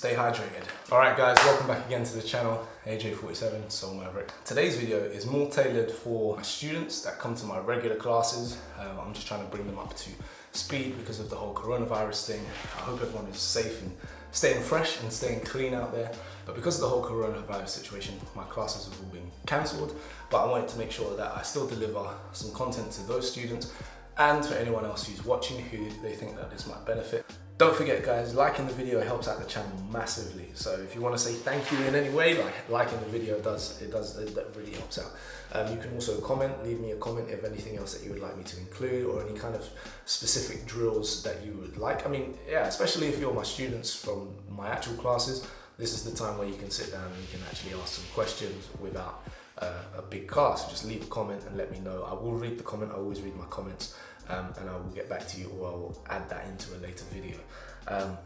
Stay hydrated. Alright guys, welcome back again to the channel, AJ47 Soul Maverick. Today's video is more tailored for my students that come to my regular classes. I'm just trying to bring them up to speed because of the whole coronavirus thing. I hope everyone is safe and staying fresh and staying clean out there. But because of the whole coronavirus situation, my classes have all been cancelled. But I wanted to make sure that I still deliver some content to those students and for anyone else who's watching who they think that this might benefit. Don't forget guys, liking the video helps out the channel massively. So if you want to say thank you in any way, like liking the video that really helps out. You can also comment, leave me a comment if anything else that you would like me to include or any kind of specific drills that you would like. I mean, yeah, especially if you're my students from my actual classes, this is the time where you can sit down and you can actually ask some questions without a big class. Just leave a comment and let me know. I will read the comment, I always read my comments. And I will get back to you, or I will add that into a later video.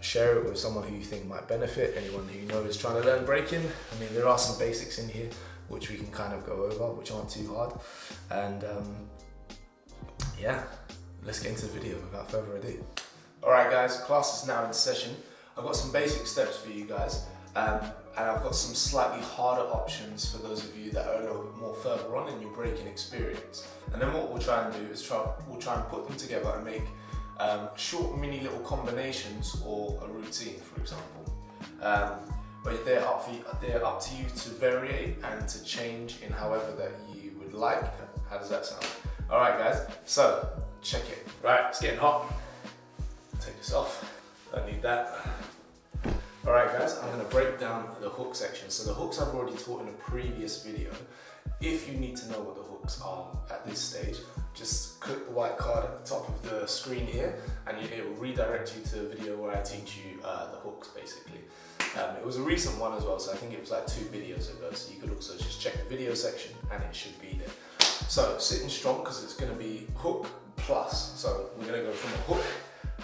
Share it with someone who you think might benefit, anyone who you know is trying to learn breaking. I mean, there are some basics in here which we can kind of go over, which aren't too hard. And yeah, let's get into the video without further ado. Alright guys, class is now in session. I've got some basic steps for you guys. And I've got some slightly harder options for those of you that are a little bit more further on in your breaking experience. And then what we'll try and do is we'll try and put them together and make short mini little combinations or a routine, for example. But they're up to you to vary and to change in however that you would like. How does that sound? All right guys, so check it. Right, it's getting hot. Take this off, don't need that. Alright guys, I'm going to break down the hook section. So the hooks I've already taught in a previous video. If you need to know what the hooks are at this stage, just click the white card at the top of the screen here and it will redirect you to a video where I teach you the hooks basically. It was a recent one as well, so I think it was like 2 videos ago, so you could also just check the video section and it should be there. So sitting strong because it's going to be hook plus. So we're going to go from a hook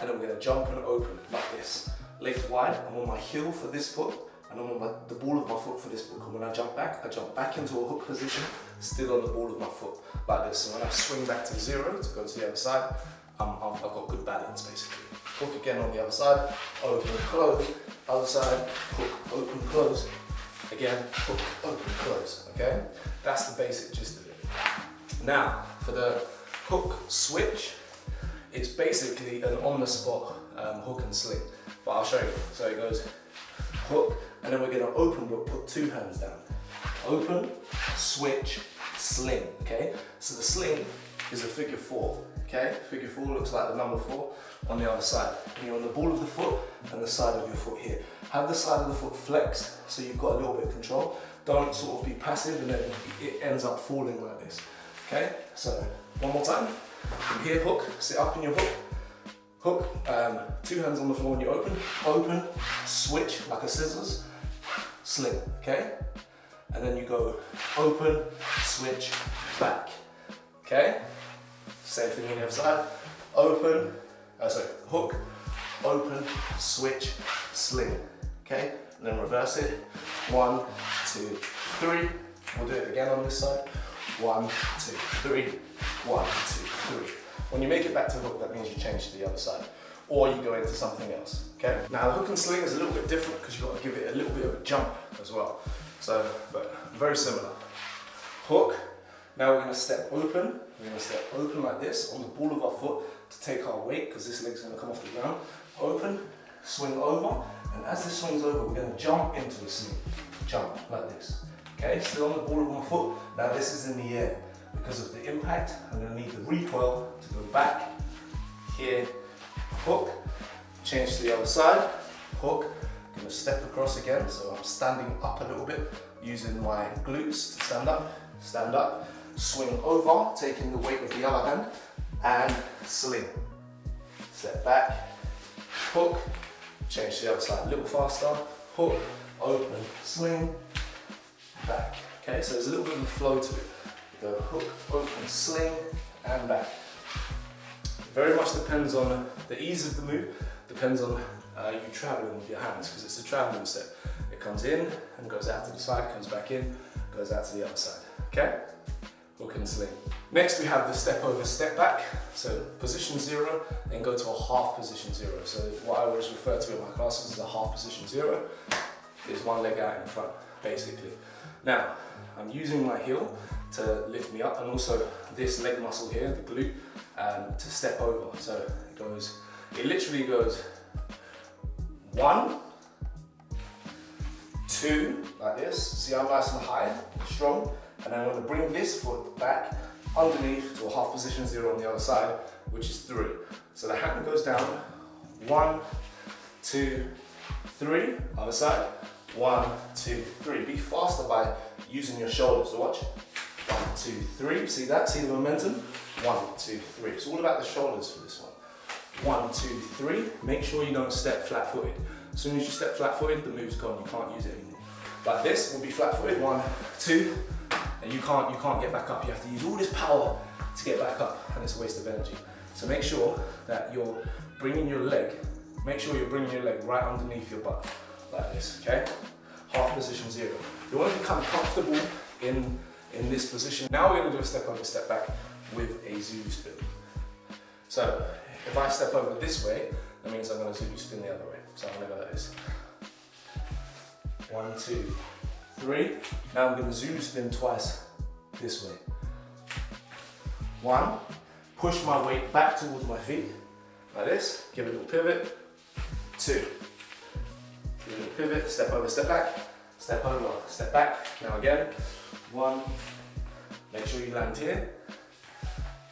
and then we're going to jump and open like this. Legs wide, I'm on my heel for this foot, and I'm on the ball of my foot for this foot. And when I jump back into a hook position, still on the ball of my foot, like this. So when I swing back to 0 to go to the other side, I've got good balance basically. Hook again on the other side, open, close, other side, hook, open, close, again, hook, open, close, okay? That's the basic gist of it. Now, for the hook switch, it's basically an on-the-spot hook and sling. But I'll show you. So it goes hook, and then we're going to open, we'll put 2 hands down. Open, switch, sling, okay? So the sling is a figure 4, okay? Figure 4 looks like the number 4 on the other side. And you're on the ball of the foot and the side of your foot here. Have the side of the foot flexed so you've got a little bit of control. Don't sort of be passive and then it ends up falling like this, okay? So one more time. From here, hook, sit up in your hook. Hook, 2 hands on the floor when you open, switch like a scissors, sling, okay? And then you go open, switch, back, okay? Same thing on the other side, hook, open, switch, sling, okay? And then reverse it, 1, 2, 3, we'll do it again on this side, 1, 2, 3, 1, 2, 3. When you make it back to hook, that means you change to the other side, or you go into something else, okay? Now the hook and sling is a little bit different because you've got to give it a little bit of a jump as well. So, but very similar. Hook, now we're gonna step open. We're gonna step open like this on the ball of our foot to take our weight because this leg's gonna come off the ground. Open, swing over, and as this swings over, we're gonna jump into a sling. Jump like this, okay? Still on the ball of my foot. Now this is in the air. Because of the impact, I'm going to need the recoil to go back, here, hook, change to the other side, hook, I'm going to step across again, so I'm standing up a little bit, using my glutes to stand up, swing over, taking the weight of the other hand, and sling. Step back, hook, change to the other side a little faster, hook, open, sling, back. Okay, so there's a little bit of a flow to it. Go hook, open, sling, and back. Very much depends on the ease of the move, depends on you traveling with your hands, because it's a traveling step. It comes in and goes out to the side, comes back in, goes out to the other side. Okay? Hook and sling. Next we have the step over, step back. So position 0, then go to a half position 0. So what I always refer to in my classes as a half position 0. Is one leg out in front, basically. Now, I'm using my heel to lift me up, and also this leg muscle here, the glute, to step over. So it literally goes 1, 2, like this. See, I'm nice and high, strong, and then I'm going to bring this foot back underneath to a half position 0 on the other side, which is 3. So the hand goes down, 1, 2, 3, other side, 1, 2, 3. Be faster by using your shoulders. So watch, 1, 2, 3. See that? See the momentum? 1, 2, 3. It's all about the shoulders for this one. 1, 2, 3. Make sure you don't step flat-footed. As soon as you step flat-footed, the move's gone. You can't use it anymore. Like this will be flat-footed. 1, 2, and you can't get back up. You have to use all this power to get back up, and it's a waste of energy. So make sure that you're bringing your leg. Make sure you're bringing your leg right underneath your butt, like this. Okay? Half position 0. You want to become comfortable in this position. Now we're going to do a step over, step back with a Zulu spin. So if I step over this way, that means I'm going to Zulu spin the other way. So I'm going to go like this. 1, 2, 3. Now I'm going to Zulu spin twice this way. 1, push my weight back towards my feet, like this. Give a little pivot. 2. Give a little pivot, step over, step back. Step over, step back. Now again. 1. Make sure you land here.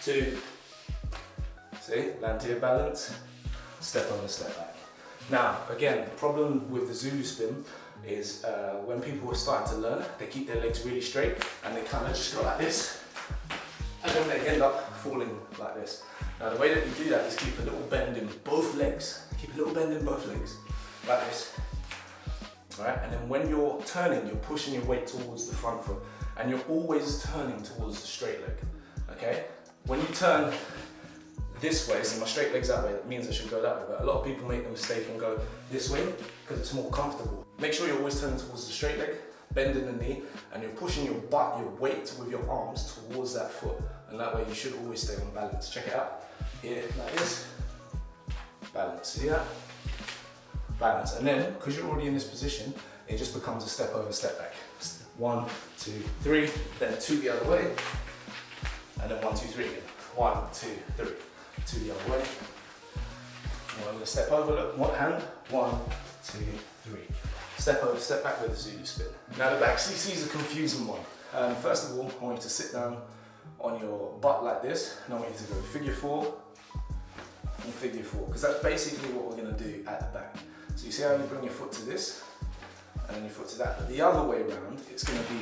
2. See, land here, balance. Step over, step back. Now, again, the problem with the Zulu spin is when people are starting to learn, they keep their legs really straight and they kind of just go like this, and then they end up falling like this. Now, the way that you do that is keep a little bend in both legs. Keep a little bend in both legs, like this. All right, and then when you're turning, you're pushing your weight towards the front foot, and you're always turning towards the straight leg. Okay? When you turn this way, so my straight leg's that way, that means I should go that way, but a lot of people make the mistake and go this way because it's more comfortable. Make sure you're always turning towards the straight leg, bending the knee, and you're pushing your butt, your weight with your arms towards that foot, and that way you should always stay on balance. Check it out. Here, like this. Balance. See that? Balance. And then, because you're already in this position, it just becomes a step over, step back. 1, 2, 3, then 2 the other way, and then 1, 2, 3 again. 1, 2, 3. 2 the other way. And I'm going to step over, look, one hand, 1, 2, 3. Step over, step back with a Zulu spin. Now the back CC is a confusing one. First of all, I want you to sit down on your butt like this, and I want you to go figure 4 and figure 4, because that's basically what we're going to do at the back. So you see how you bring your foot to this, and then your foot to that, but the other way around, it's going to be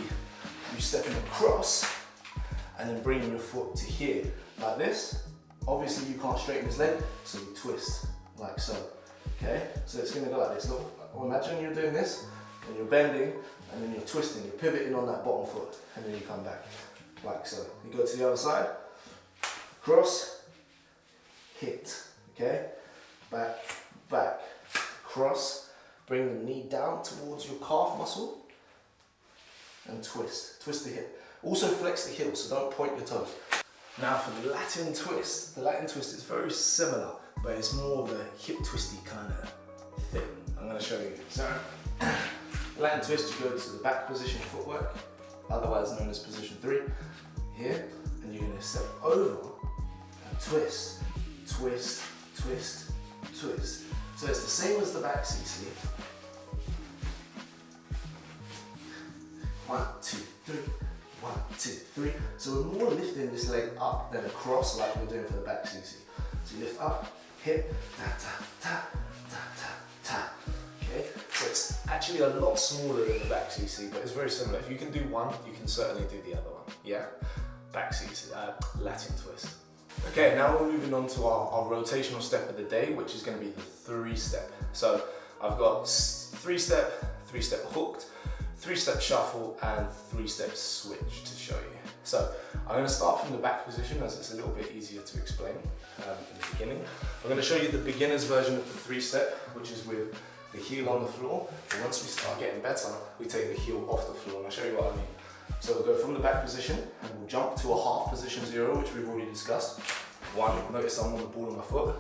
you stepping across, and then bringing your foot to here, like this. Obviously you can't straighten this leg, so you twist, like so, okay? So it's gonna go like this. Look, imagine you're doing this, and you're bending, and then you're twisting, you're pivoting on that bottom foot, and then you come back, like so. You go to the other side, cross, hit, okay? Back, back, cross, bring the knee down towards your calf muscle, and twist, twist the hip. Also flex the heel, so don't point your toes. Now for the Latin twist is very similar, but it's more of a hip twisty kind of thing. I'm going to show you. So, Latin twist, you go to the back position footwork, otherwise known as position 3, here, and you're going to step over and twist, twist, twist, twist. So it's the same as the back CC. 1, 2, 3. 1, 2, 3. So we're more lifting this leg up than across like we're doing for the back CC. So you lift up, hip, ta ta ta ta ta ta. Okay. So it's actually a lot smaller than the back CC, but it's very similar. If you can do one, you can certainly do the other one. Yeah. Back CC, Latin twist. Okay. Now we're moving on to our rotational step of the day, which is going to be the 3-step. So I've got 3-step, 3-step hooked, 3-step shuffle, and 3-step switch to show you. So I'm going to start from the back position as it's a little bit easier to explain in the beginning. I'm going to show you the beginner's version of the 3-step, which is with the heel on the floor. And once we start getting better, we take the heel off the floor, and I'll show you what I mean. So we'll go from the back position and we'll jump to a half position 0, which we've already discussed. 1, notice I'm on the ball of my foot.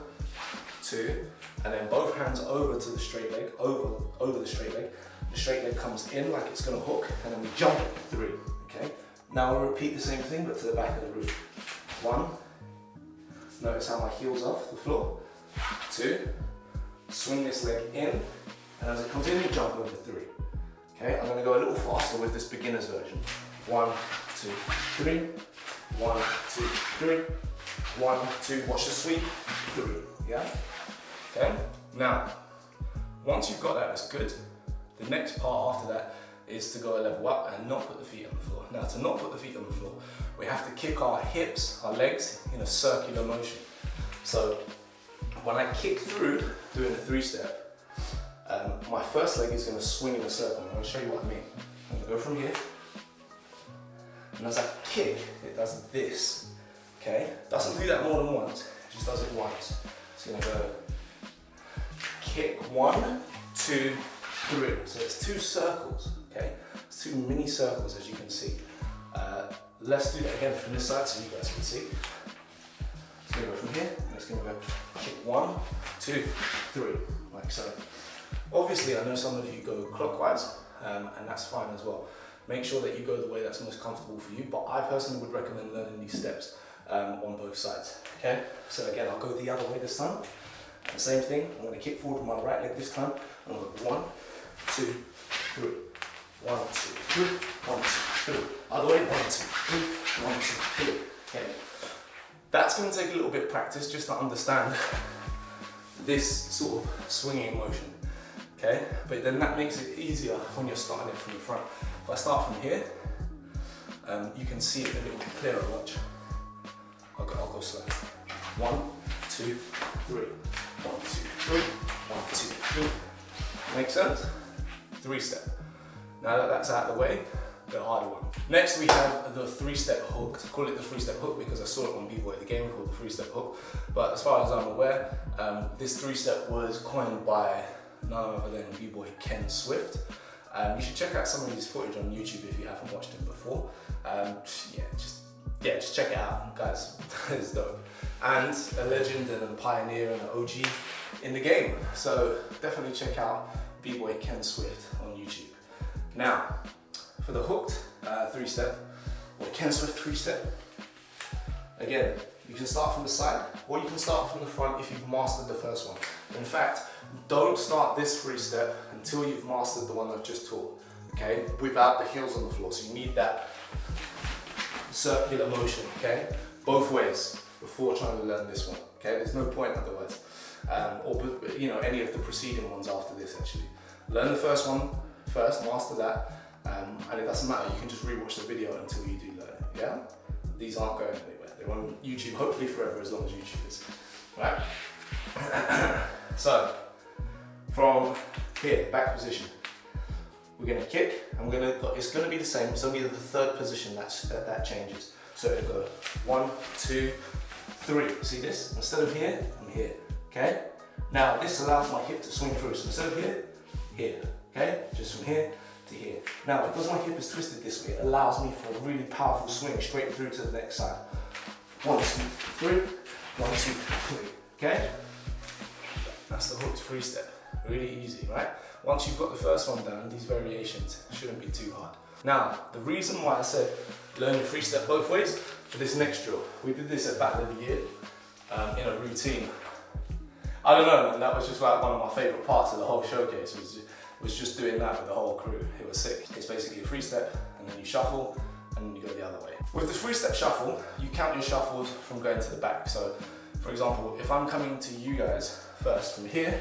2, and then both hands over to the straight leg, over the straight leg. The straight leg comes in like it's gonna hook, and then we jump 3, okay? Now we'll repeat the same thing, but to the back of the room. 1, notice how my heel's off the floor. 2, swing this leg in, and as it comes in, you jump over 3. Okay, I'm gonna go a little faster with this beginner's version. 1, 2, 3, 1, 2, 3, 1, 2, watch the sweep, 3, yeah? Okay, now, once you've got that, that's good. The next part after that is to go a level up and not put the feet on the floor. Now, to not put the feet on the floor, we have to kick our hips, our legs, in a circular motion. So, when I kick through, doing a 3-step, my first leg is going to swing in a circle. I'm going to show you what I mean. I'm going to go from here, and as I kick, it does this, okay? Doesn't do that more than once, it just does it once. It's going to go kick 1, 2, 3. So it's 2 circles, okay? It's 2 mini circles, as you can see. Let's do that again from this side so you guys can see. It's going to go from here, and it's going to go kick 1, 2, 3, like so. Obviously, I know some of you go clockwise, and that's fine as well. Make sure that you go the way that's most comfortable for you, but I personally would recommend learning these steps on both sides, okay? So again, I'll go the other way this time. The same thing, I'm going to kick forward with my right leg this time. I'm going to go 1, 2, 3. 1, 2, 3, 1, 2, 3. Other way, 1, 2, 3, 1, 2, 3. Okay. That's going to take a little bit of practice just to understand this sort of swinging motion. Okay, but then that makes it easier when you're starting it from the front. If I start from here, you can see it a little bit clearer. Watch. I'll go slow. 1, 2, 3. 1, 2, 3. 1, 2, 3. Make sense? 3-step. Now that that's out of the way, the harder one. Next we have the 3-step hook. I call it the 3-step hook because I saw it on Bboy, the game called the 3-step hook. But as far as I'm aware, this 3-step was coined by none other than Bboy Ken Swift. You should check out some of his footage on YouTube if you haven't watched him before. Just check it out, guys. It's dope. And a legend and a pioneer and an OG in the game. So definitely check out Bboy Ken Swift on YouTube. Now, for the hooked 3-step, or Ken Swift 3-step, again, you can start from the side, or you can start from the front if you've mastered the first one. In fact, don't start this 3-step until you've mastered the one I've just taught, okay? Without the heels on the floor, so you need that circular motion, okay? Both ways, before trying to learn this one, okay? There's no point otherwise. Or you know, any of the preceding ones after this actually. Learn the first one first, master that, and it doesn't matter, you can just rewatch the video until you do learn it, yeah? These aren't going anywhere. They're on YouTube, hopefully forever, as long as YouTube is, right? So, from here, back position, we're gonna kick, and it's gonna be the same, it's only the 3rd position that changes. So it'll go 1, 2, 3. See this? Instead of here, I'm here, okay? Now this allows my hip to swing through, so instead of here, here, okay? Just from here to here. Now because my hip is twisted this way, it allows me for a really powerful swing straight through to the next side. 1, 2, 3, 1, 2, 3, okay? That's the hooked 3-step. Really easy, right? Once you've got the first one down, these variations shouldn't be too hard. Now, the reason why I said learn your 3-step both ways for this next drill, we did this at Battle of the Year in a routine. I don't know, man, that was just like one of my favourite parts of the whole showcase, was just doing that with the whole crew. It was sick. It's basically a 3-step, and then you shuffle, and then you go the other way. With the 3-step shuffle, you count your shuffles from going to the back. So, for example, if I'm coming to you guys first from here,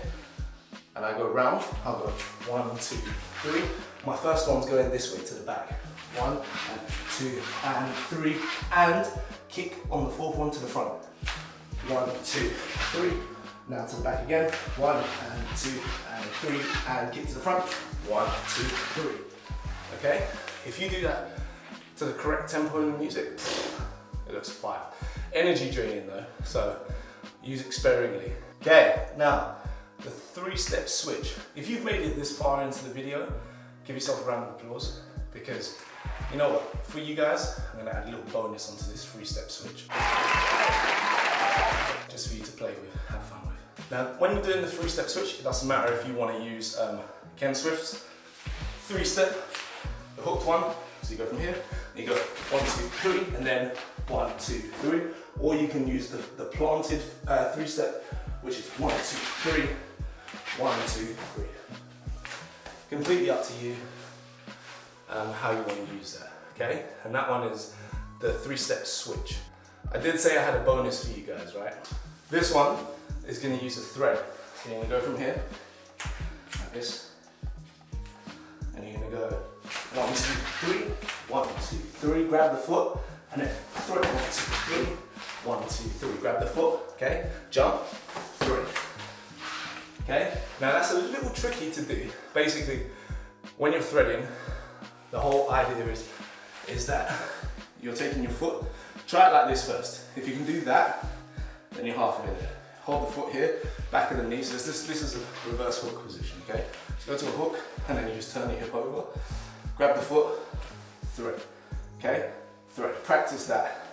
and I go round, I'll go 1, 2, 3. My first one's going this way to the back. 1, and 2, and 3, and kick on the 4th one to the front. 1, 2, 3. Now to the back again. 1, and 2, and 3, and kick to the front. 1, 2, 3. Okay? If you do that to the correct tempo in the music, it looks fire. Energy draining though, so use it sparingly. Okay, now the 3-step switch. If you've made it this far into the video, give yourself a round of applause. because you know what, for you guys, I'm gonna add a little bonus onto this 3-step switch. Just for you to play with, have fun with. Now, when you're doing the 3-step switch, it doesn't matter if you want to use Ken Swift's 3-step, the hooked one. So you go from here, and you go 1, 2, 3, and then 1, 2, 3. Or you can use the planted 3-step, which is 1, 2, 3, 1, 2, 3. Completely up to you how you want to use that, okay? And that one is the 3-step switch. I did say I had a bonus for you guys, right? This one is going to use a thread. So you're going to go from here, like this, and you're going to go 1, 2, 3, 1, 2, 3, grab the foot, and then thread 1, 2, 3, 1, 2, 3, grab the foot, okay? Jump, 3. Okay? Now that's a little tricky to do. Basically, when you're threading, the whole idea is that you're taking your foot, try it like this first. If you can do that, then you're halfway there. Hold the foot here, back of the knee. So this is a reverse hook position, okay? So go to a hook, and then you just turn your hip over, grab the foot, thread, okay? Thread. Practice that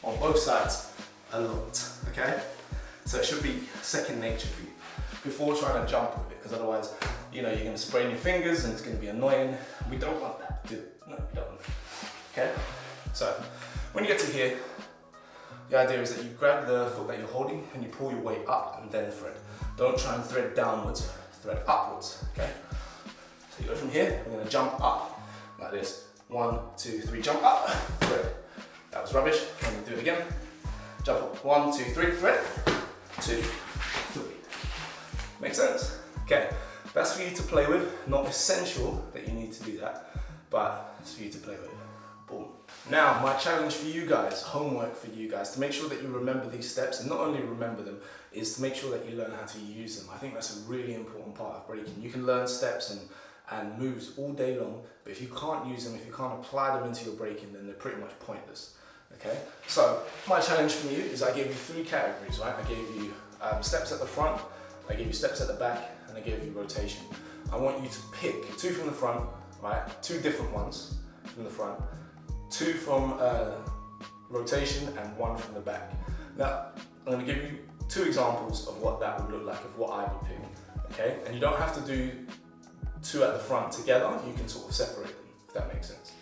on both sides a lot, okay? So it should be second nature for you before trying to jump with it, because otherwise, you know, you're going to sprain your fingers and it's going to be annoying. We don't want that, do it. No, we don't want that. Okay? So, when you get to here, the idea is that you grab the foot that you're holding and you pull your weight up and then thread. Don't try and thread downwards, thread upwards, okay? So you go from here, we're going to jump up like this. 1, 2, 3, jump up, thread. That was rubbish. Let me do it again. Jump up. 1, 2, 3, thread. 2, 3. Make sense? Okay, that's for you to play with. Not essential that you need to do that, but it's for you to play with. Boom. Now, my challenge for you guys, homework for you guys, to make sure that you remember these steps, and not only remember them, is to make sure that you learn how to use them. I think that's a really important part of breaking. You can learn steps and moves all day long, but if you can't use them, if you can't apply them into your breaking, then they're pretty much pointless. Okay? So, my challenge for you is I gave you 3 categories, right? I gave you steps at the front, I gave you steps at the back, and I gave you rotation. I want you to pick 2 from the front, right? 2 different ones from the front, 2 from rotation, and 1 from the back. Now, I'm going to give you 2 examples of what that would look like, of what I would pick, okay? And you don't have to do 2 at the front together, you can sort of separate them, if that makes sense.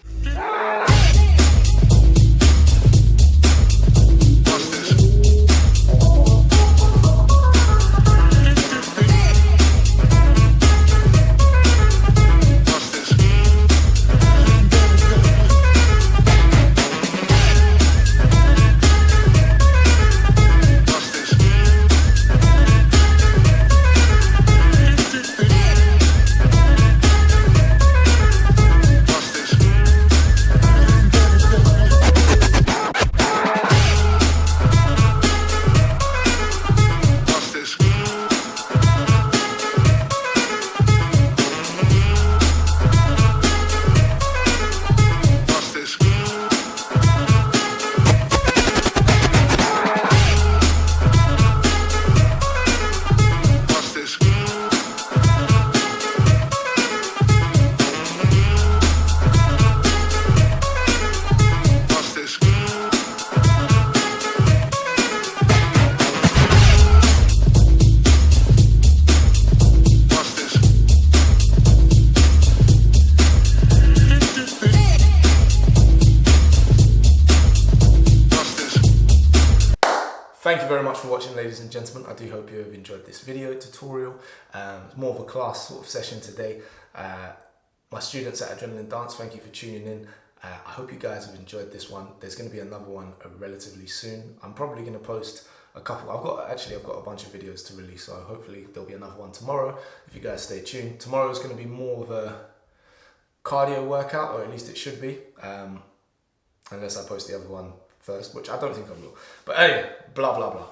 Thank you very much for watching, ladies and gentlemen. I do hope you have enjoyed this video tutorial. It's more of a class sort of session today. My students at Adrenaline Dance, thank you for tuning in. I hope you guys have enjoyed this one. There's going to be another one relatively soon. I'm probably going to post a couple. I've got a bunch of videos to release, so hopefully there'll be another one tomorrow. If you guys stay tuned, tomorrow is going to be more of a cardio workout, or at least it should be, unless I post the other one first, which I don't think I will. But anyway, blah blah blah.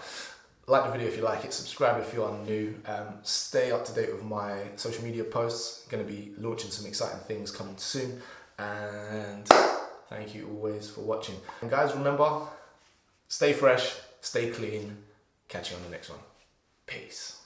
Like the video if you like it, subscribe if you are new, stay up to date with my social media posts. Going to be launching some exciting things coming soon, and thank you always for watching. And guys, remember, stay fresh, stay clean, catch you on the next one. Peace.